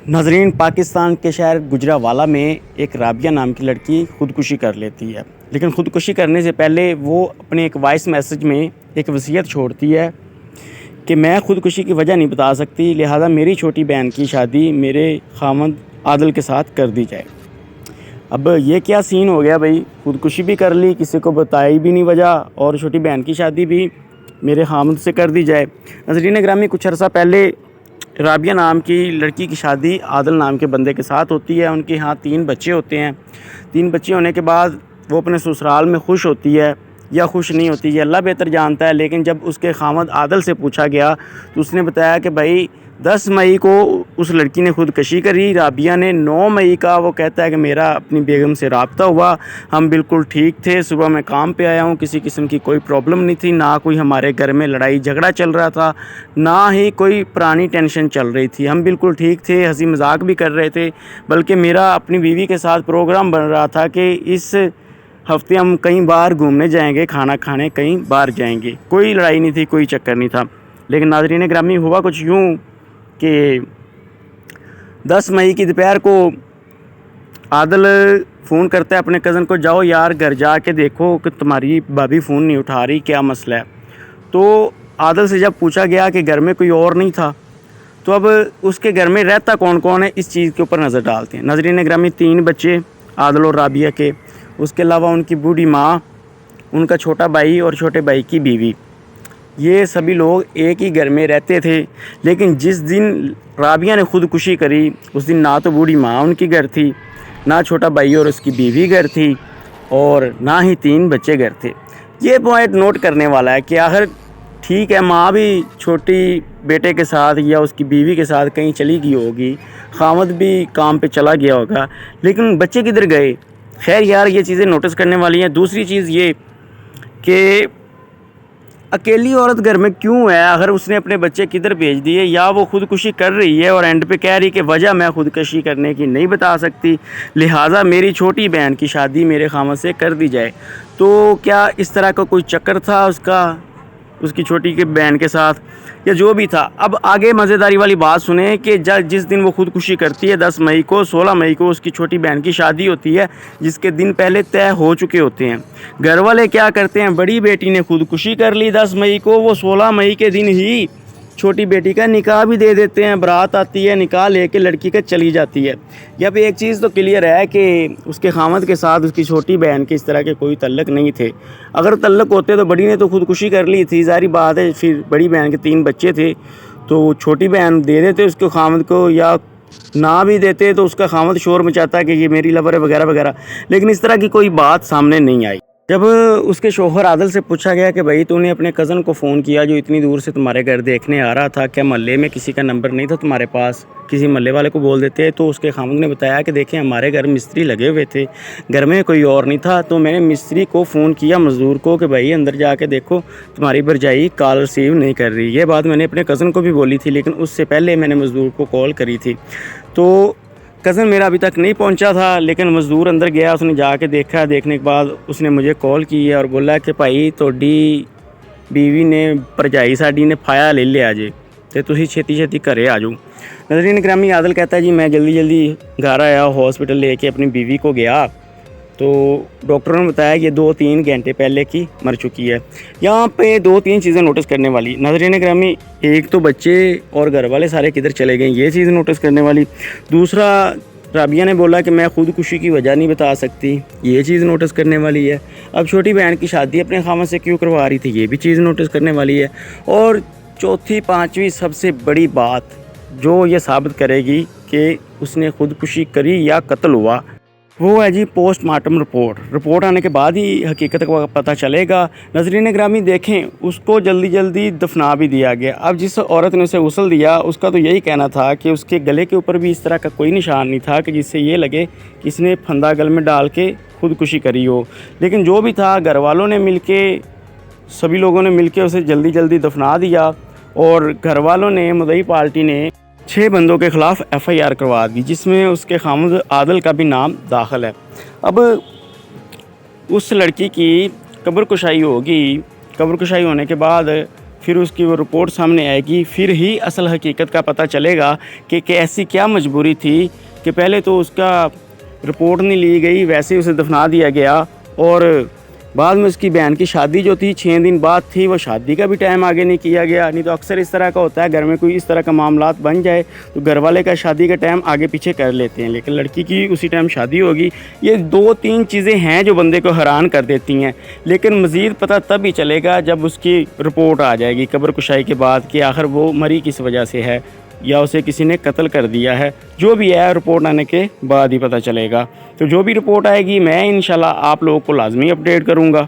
नाज़रीन, पाकिस्तान के शहर गुजरावाला में एक राबिया नाम की लड़की ख़ुदकुशी कर लेती है। लेकिन ख़ुदकुशी करने से पहले वो अपने एक वॉइस मैसेज में एक वसीयत छोड़ती है कि मैं ख़ुदकुशी की वजह नहीं बता सकती, लिहाजा मेरी छोटी बहन की शादी मेरे खामद आदिल के साथ कर दी जाए। अब ये क्या सीन हो गया भाई, ख़ुदकुशी भी कर ली, किसी को बताई भी नहीं वजह, और छोटी बहन की शादी भी मेरे खामद से कर दी जाए। नाज़रीन ग्रामी, कुछ अर्सा पहले राबिया नाम की लड़की की शादी आदिल नाम के बंदे के साथ होती है। उनके यहाँ 3 बच्चे होते हैं। 3 बच्चे होने के बाद वो अपने ससुराल में खुश होती है या खुश नहीं होती, ये अल्लाह बेहतर जानता है। लेकिन जब उसके खामद आदिल से पूछा गया तो उसने बताया कि भाई 10 मई को उस लड़की ने ख़ुदकशी करी, राबिया ने 9 मई का वो कहता है कि मेरा अपनी बेगम से रब्ता हुआ, हम बिल्कुल ठीक थे, सुबह मैं काम पे आया हूँ, किसी किस्म की कोई प्रॉब्लम नहीं थी, ना कोई हमारे घर में लड़ाई झगड़ा चल रहा था, ना ही कोई पुरानी टेंशन चल रही थी, हम बिल्कुल ठीक थे, हंसी मजाक भी कर रहे थे। बल्कि मेरा अपनी बीवी के साथ प्रोग्राम बन रहा था कि इस हफ्ते हम कहीं बाहर घूमने जाएंगे, खाना खाने कहीं बाहर जाएंगे। कोई लड़ाई नहीं थी, कोई चक्कर नहीं था। लेकिन नाज़रीन ग्रामी, हुआ कुछ यूँ कि 10 मई की दोपहर को आदिल फ़ोन करता है अपने कज़न को, जाओ यार घर जाके देखो कि तुम्हारी भाभी फ़ोन नहीं उठा रही, क्या मसला है। तो आदिल से जब पूछा गया कि घर में कोई और नहीं था, तो अब उसके घर में रहता कौन कौन है, इस चीज़ के ऊपर नज़र डालते हैं। नाज़रीन ग्रामी, 3 बच्चे आदिल और राबिया के, उसके अलावा उनकी बूढ़ी माँ, उनका छोटा भाई और छोटे भाई की बीवी, ये सभी लोग एक ही घर में रहते थे। लेकिन जिस दिन राबिया ने ख़ुदकुशी करी उस दिन ना तो बूढ़ी माँ उनकी घर थी, ना छोटा भाई और उसकी बीवी घर थी, और ना ही 3 बच्चे घर थे। ये पॉइंट नोट करने वाला है कि आखिर ठीक है, माँ भी छोटी बेटे के साथ या उसकी बीवी के साथ कहीं चली गई होगी, खामद भी काम पे चला गया होगा, लेकिन बच्चे किधर गए। खैर यार, ये चीज़ें नोटिस करने वाली हैं। दूसरी चीज़ ये कि अकेली औरत घर में क्यों है, अगर उसने अपने बच्चे किधर भेज दिए, या वो ख़ुदकुशी कर रही है और एंड पे कह रही कि वजह मैं ख़ुदकुशी करने की नहीं बता सकती, लिहाजा मेरी छोटी बहन की शादी मेरे खामद से कर दी जाए। तो क्या इस तरह का कोई चक्कर था उसकी छोटी के बहन के साथ, या जो भी था। अब आगे मज़ेदारी वाली बात सुने कि जिस दिन वो ख़ुदकुशी करती है 10 मई को, 16 मई को उसकी छोटी बहन की शादी होती है, जिसके दिन पहले तय हो चुके होते हैं। घर वाले क्या करते हैं, बड़ी बेटी ने ख़ुदकुशी कर ली 10 मई को, वो 16 मई के दिन ही छोटी बेटी का निकाह भी दे देते हैं। बारात आती है, निकाह लेके लड़की का चली जाती है। यहाँ पे एक चीज़ तो क्लियर है कि उसके खामद के साथ उसकी छोटी बहन के इस तरह के कोई तल्लक नहीं थे। अगर तल्लक होते तो बड़ी ने तो ख़ुदकुशी कर ली थी, ज़ाहिर बात है। फिर बड़ी बहन के 3 बच्चे थे, तो छोटी बहन दे देते उसके खामद को, या ना भी देते तो उसका खामद शोर मचाता कि ये मेरी लवर है वगैरह वगैरह। लेकिन इस तरह की कोई बात सामने नहीं आई। जब उसके शौहर आदिल से पूछा गया कि भाई तूने अपने कज़न को फ़ोन किया जो इतनी दूर से तुम्हारे घर देखने आ रहा था, क्या मोहल्ले में किसी का नंबर नहीं था तुम्हारे पास, किसी मोहल्ले वाले को बोल देते। तो उसके खामद ने बताया कि देखें, हमारे घर मिस्त्री लगे हुए थे, घर में कोई और नहीं था, तो मैंने मिस्त्री को फ़ोन किया, मज़दूर को, कि भाई अंदर जाके देखो तुम्हारी भरजाई कॉल रिसीव नहीं कर रही। ये बात मैंने अपने कज़न को भी बोली थी, लेकिन उससे पहले मैंने मज़दूर को कॉल करी थी। तो कज़न मेरा अभी तक नहीं पहुंचा था, लेकिन मज़दूर अंदर गया, उसने जाके देखा। देखने के बाद उसने मुझे कॉल की है और बोला कि भाई तोड़ी बीवी ने भरजाई साड़ी ने फाया ले लिया जे, तो तुसी छेती छेती घरे आ जाओ। नाज़रीन ग्रामी, आदिल कहता है जी मैं जल्दी जल्दी घर आया, हॉस्पिटल लेके अपनी बीवी को गया, तो डॉक्टरों ने बताया कि 2-3 घंटे पहले की मर चुकी है। यहाँ पे 2-3 चीज़ें नोटिस करने वाली। नाज़रीन ग्रामी, एक तो बच्चे और घर वाले सारे किधर चले गए, ये चीज़ नोटिस करने वाली। दूसरा, राबिया ने बोला कि मैं ख़ुदकुशी की वजह नहीं बता सकती, ये चीज़ नोटिस करने वाली है। अब छोटी बहन की शादी अपने खामद से क्यों करवा रही थी, ये भी चीज़ नोटिस करने वाली है। और चौथी पाँचवीं सबसे बड़ी बात जो ये साबित करेगी कि उसने ख़ुदकुशी करी या कत्ल हुआ, वो है जी पोस्टमार्टम रिपोर्ट आने के बाद ही हकीकत का पता चलेगा। नाज़रीन ग्रामी, देखें, उसको जल्दी जल्दी दफना भी दिया गया। अब जिस औरत ने उसे गसल दिया, उसका तो यही कहना था कि उसके गले के ऊपर भी इस तरह का कोई निशान नहीं था कि जिससे ये लगे कि इसने फंदा गल में डाल के ख़ुदकुशी करी हो। लेकिन जो भी था, घर वालों ने मिलके, सभी लोगों ने मिलके उसे जल्दी जल्दी दफना दिया, और घर वालों ने, मुद्दई पार्टी ने 6 बंदों के ख़िलाफ़ FIR करवा दी, जिसमें उसके खामद आदिल का भी नाम दाखिल है। अब उस लड़की की कब्र कुशाई होगी। कब्र कुशाई होने के बाद फिर उसकी वो रिपोर्ट सामने आएगी, फिर ही असल हकीकत का पता चलेगा कि ऐसी क्या मजबूरी थी कि पहले तो उसका रिपोर्ट नहीं ली गई, वैसे ही उसे दफना दिया गया और बाद में उसकी बहन की शादी जो थी 6 दिन बाद थी, वो शादी का भी टाइम आगे नहीं किया गया। नहीं तो अक्सर इस तरह का होता है, घर में कोई इस तरह का मामलात बन जाए तो घर वाले का शादी का टाइम आगे पीछे कर लेते हैं, लेकिन लड़की की उसी टाइम शादी होगी। ये 2-3 चीज़ें हैं जो बंदे को हैरान कर देती हैं, लेकिन मज़ीद पता तब ही चलेगा जब उसकी रिपोर्ट आ जाएगी कब्र कुशाई के बाद कि आखिर वो मरी किस वजह से है या उसे किसी ने कत्ल कर दिया है। जो भी है रिपोर्ट आने के बाद ही पता चलेगा। तो जो भी रिपोर्ट आएगी मैं इंशाल्लाह आप लोगों को लाजमी अपडेट करूँगा।